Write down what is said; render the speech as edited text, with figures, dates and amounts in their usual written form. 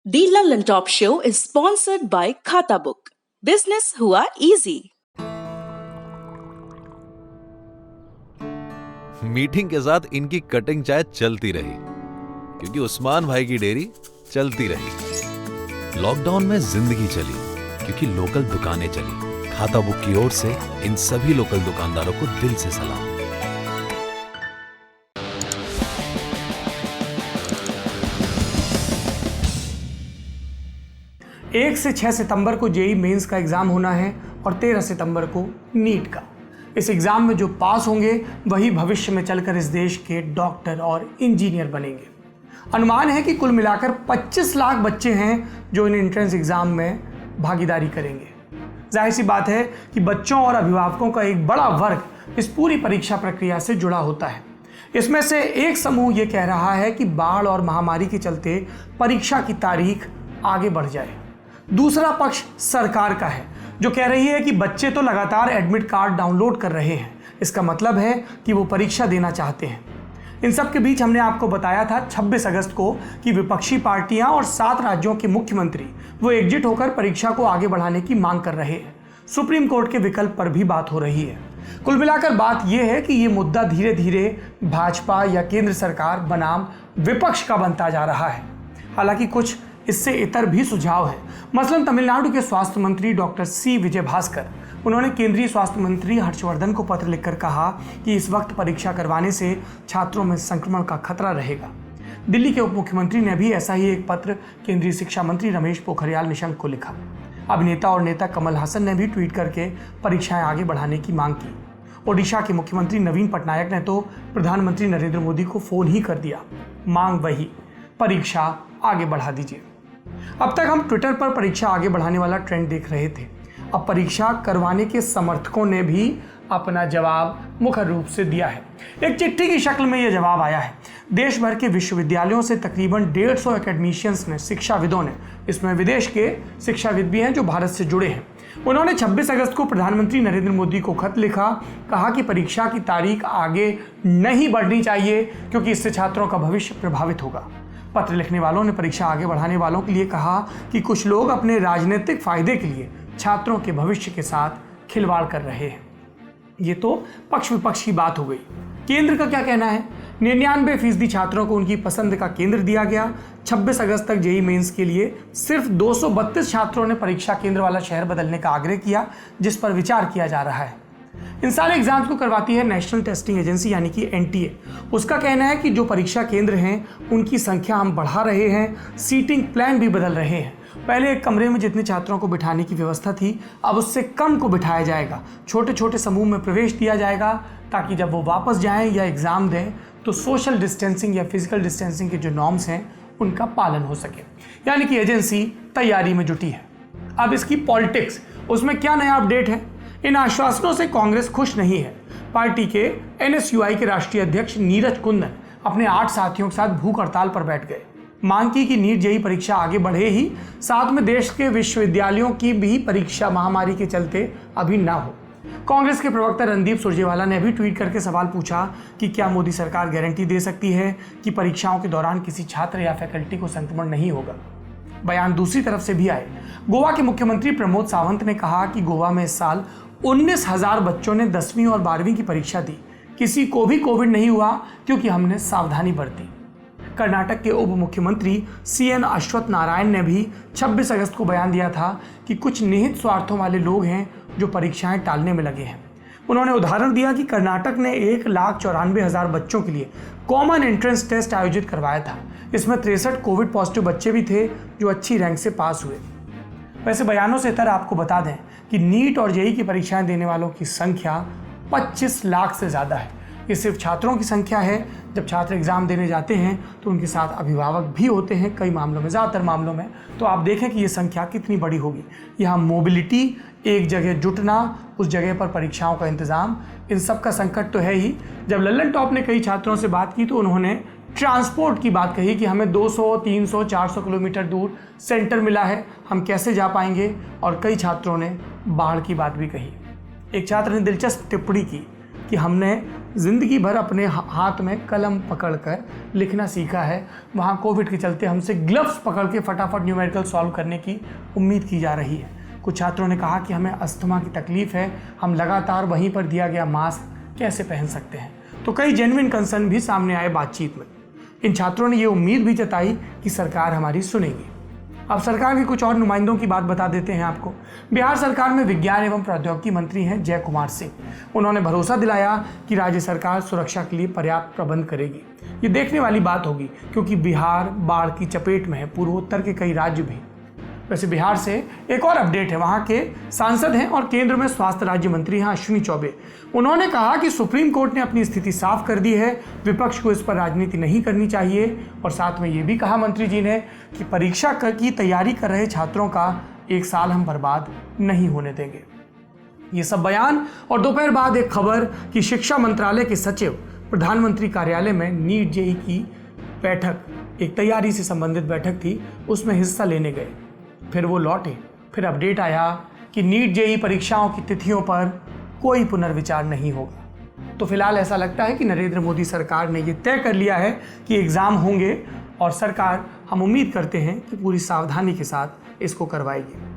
The London Top Show is sponsored by Khata Book. Business हुआ easy. Meeting के साथ इनकी कटिंग चाय चलती रही क्योंकि उस्मान भाई की डेयरी चलती रही। लॉकडाउन में जिंदगी चली क्योंकि लोकल दुकानें चली। खाता बुक की ओर से इन सभी लोकल दुकानदारों को दिल से सलाम। 1 से 6 सितंबर को जेईई मेंस का एग्ज़ाम होना है और 13 सितंबर को नीट का। इस एग्ज़ाम में जो पास होंगे वही भविष्य में चलकर इस देश के डॉक्टर और इंजीनियर बनेंगे। अनुमान है कि कुल मिलाकर 25 लाख बच्चे हैं जो इन एंट्रेंस एग्ज़ाम में भागीदारी करेंगे। जाहिर सी बात है कि बच्चों और अभिभावकों का एक बड़ा वर्ग इस पूरी परीक्षा प्रक्रिया से जुड़ा होता है। इसमें से एक समूह ये कह रहा है कि बाढ़ और महामारी के चलते परीक्षा की तारीख आगे बढ़ जाए। दूसरा पक्ष सरकार का है जो कह रही है कि बच्चे तो लगातार एडमिट कार्ड डाउनलोड कर रहे हैं, इसका मतलब है कि वो परीक्षा देना चाहते हैं। इन सब के बीच हमने आपको बताया था 26 अगस्त को कि विपक्षी पार्टियां और 7 राज्यों के मुख्यमंत्री वो एकजुट होकर परीक्षा को आगे बढ़ाने की मांग कर रहे हैं। सुप्रीम कोर्ट के विकल्प पर भी बात हो रही है। कुल मिलाकर बात यह है कि ये मुद्दा धीरे धीरे भाजपा या केंद्र सरकार बनाम विपक्ष का बनता जा रहा है। हालांकि कुछ इससे इतर भी सुझाव है। मसलन तमिलनाडु के स्वास्थ्य मंत्री डॉक्टर सी विजयभास्कर, उन्होंने केंद्रीय स्वास्थ्य मंत्री हर्षवर्धन को पत्र लिखकर कहा कि इस वक्त परीक्षा करवाने से छात्रों में संक्रमण का खतरा रहेगा। दिल्ली के उप मुख्यमंत्री ने भी ऐसा ही एक पत्र केंद्रीय शिक्षा मंत्री रमेश पोखरियाल निशंक को लिखा। अभिनेता और नेता कमल हासन ने भी ट्वीट करके परीक्षाएं आगे बढ़ाने की मांग की। ओडिशा के मुख्यमंत्री नवीन पटनायक ने तो प्रधानमंत्री नरेंद्र मोदी को फोन ही कर दिया। मांग वही, परीक्षा आगे बढ़ा दीजिए। अब तक हम ट्विटर पर परीक्षा आगे बढ़ाने वाला ट्रेंड देख रहे थे। अब परीक्षा करवाने के समर्थकों ने भी अपना जवाब मुखर रूप से दिया है। एक चिट्ठी की शक्ल में यह जवाब आया है। देश भर के विश्वविद्यालयों से तकरीबन 150 एकेडमिशियंस ने, शिक्षाविदों ने, इसमें विदेश के शिक्षाविद भी हैं जो भारत से जुड़े हैं, उन्होंने 26 अगस्त को प्रधानमंत्री नरेंद्र मोदी को खत लिखा। कहा कि परीक्षा की तारीख आगे नहीं बढ़नी चाहिए क्योंकि इससे छात्रों का भविष्य प्रभावित होगा। पत्र लिखने वालों ने परीक्षा आगे बढ़ाने वालों के लिए कहा कि कुछ लोग अपने राजनीतिक फायदे के लिए छात्रों के भविष्य के साथ खिलवाड़ कर रहे हैं। ये तो पक्ष विपक्ष की बात हो गई। केंद्र का क्या कहना है? 99% छात्रों को उनकी पसंद का केंद्र दिया गया। 26 अगस्त तक जेईई मेंस के लिए सिर्फ 232 छात्रों ने परीक्षा केंद्र वाला शहर बदलने का आग्रह किया, जिस पर विचार किया जा रहा है। इन सारे एग्जाम्स को करवाती है नेशनल टेस्टिंग एजेंसी यानी कि एनटीए। उसका कहना है कि जो परीक्षा केंद्र हैं उनकी संख्या हम बढ़ा रहे हैं, सीटिंग प्लान भी बदल रहे हैं। पहले एक कमरे में जितने छात्रों को बिठाने की व्यवस्था थी, अब उससे कम को बिठाया जाएगा। छोटे छोटे समूह में प्रवेश दिया जाएगा ताकि जब वो वापस जाएं या एग्ज़ाम दें तो सोशल डिस्टेंसिंग या फिजिकल डिस्टेंसिंग के जो नॉर्म्स हैं उनका पालन हो सके। यानी कि एजेंसी तैयारी में जुटी है। अब इसकी पॉलिटिक्स, उसमें क्या नया अपडेट है? इन आश्वासनों से कांग्रेस खुश नहीं है। पार्टी के एनएसयूआई के राष्ट्रीय अध्यक्ष नीरज कुंदन अपने 8 साथियों के साथ भूख हड़ताल पर बैठ गए। मांग की कि नीट जेईई परीक्षा आगे बढ़े ही, साथ में देश के विश्वविद्यालयों की भी परीक्षा महामारी के चलते अभी ना हो। कांग्रेस के प्रवक्ता रणदीप सुरजेवाला ने भी ट्वीट करके सवाल पूछा कि क्या मोदी सरकार गारंटी दे सकती है कि परीक्षाओं के दौरान किसी छात्र या फैकल्टी को संक्रमण नहीं होगा। बयान दूसरी तरफ से भी आए। गोवा के मुख्यमंत्री प्रमोद सावंत ने कहा कि गोवा में इस साल 19,000 बच्चों ने 10वीं और 12वीं की परीक्षा दी। किसी को भी कोविड नहीं हुआ क्योंकि हमने सावधानी बरती। कर्नाटक के उप मुख्यमंत्री सीएन अश्वत्थ नारायण ने भी 26 अगस्त को बयान दिया था कि कुछ निहित स्वार्थों वाले लोग हैं जो परीक्षाएं टालने में लगे हैं। उन्होंने उदाहरण दिया कि कर्नाटक ने 1,94,000 बच्चों के लिए कॉमन एंट्रेंस टेस्ट आयोजित करवाया था। इसमें 63 कोविड पॉजिटिव बच्चे भी थे जो अच्छी रैंक से पास हुए। वैसे बयानों से इतर आपको बता दें कि नीट और जेईई की परीक्षाएं देने वालों की संख्या 25 लाख से ज़्यादा है। ये सिर्फ छात्रों की संख्या है। जब छात्र एग्ज़ाम देने जाते हैं तो उनके साथ अभिभावक भी होते हैं कई मामलों में, ज़्यादातर मामलों में। तो आप देखें कि ये संख्या कितनी बड़ी होगी। यहाँ मोबिलिटी, एक जगह जुटना, उस जगह पर परीक्षाओं का इंतज़ाम, इन सब का संकट तो है ही। जब लल्लन टॉप ने कई छात्रों से बात की तो उन्होंने ट्रांसपोर्ट की बात कही कि हमें 200, 300, 400 किलोमीटर दूर सेंटर मिला है, हम कैसे जा पाएंगे। और कई छात्रों ने बाढ़ की बात भी कही। एक छात्र ने दिलचस्प टिप्पणी की। कि हमने ज़िंदगी भर अपने हाथ में कलम पकड़कर लिखना सीखा है, वहाँ कोविड के चलते हमसे ग्लव्स पकड़ के फटाफट न्यूमेरिकल सॉल्व करने की उम्मीद की जा रही है। कुछ छात्रों ने कहा कि हमें अस्थमा की तकलीफ़ है, हम लगातार वहीं पर दिया गया मास्क कैसे पहन सकते हैं। तो कई जेन्युइन कंसर्न भी सामने आए बातचीत में। इन छात्रों ने ये उम्मीद भी जताई कि सरकार हमारी सुनेगी। अब सरकार के कुछ और नुमाइंदों की बात बता देते हैं आपको। बिहार सरकार में विज्ञान एवं प्रौद्योगिकी मंत्री हैं जय कुमार सिंह। उन्होंने भरोसा दिलाया कि राज्य सरकार सुरक्षा के लिए पर्याप्त प्रबंध करेगी। ये देखने वाली बात होगी क्योंकि बिहार बाढ़ की चपेट में है, पूर्वोत्तर के कई राज्य भी। वैसे बिहार से एक और अपडेट है, वहाँ के सांसद हैं और केंद्र में स्वास्थ्य राज्य मंत्री हैं अश्विनी चौबे। उन्होंने कहा कि सुप्रीम कोर्ट ने अपनी स्थिति साफ कर दी है, विपक्ष को इस पर राजनीति नहीं करनी चाहिए। और साथ में ये भी कहा मंत्री जी ने कि परीक्षा की तैयारी कर रहे छात्रों का एक साल हम बर्बाद नहीं होने देंगे। ये सब बयान और दोपहर बाद एक खबर कि शिक्षा मंत्रालय के सचिव प्रधानमंत्री कार्यालय में नीट जेई की बैठक, एक तैयारी से संबंधित बैठक थी, उसमें हिस्सा लेने गए। फिर वो लौटे, फिर अपडेट आया कि नीट जेई परीक्षाओं की तिथियों पर कोई पुनर्विचार नहीं होगा। तो फिलहाल ऐसा लगता है कि नरेंद्र मोदी सरकार ने ये तय कर लिया है कि एग्ज़ाम होंगे और सरकार, हम उम्मीद करते हैं कि पूरी सावधानी के साथ इसको करवाएगी।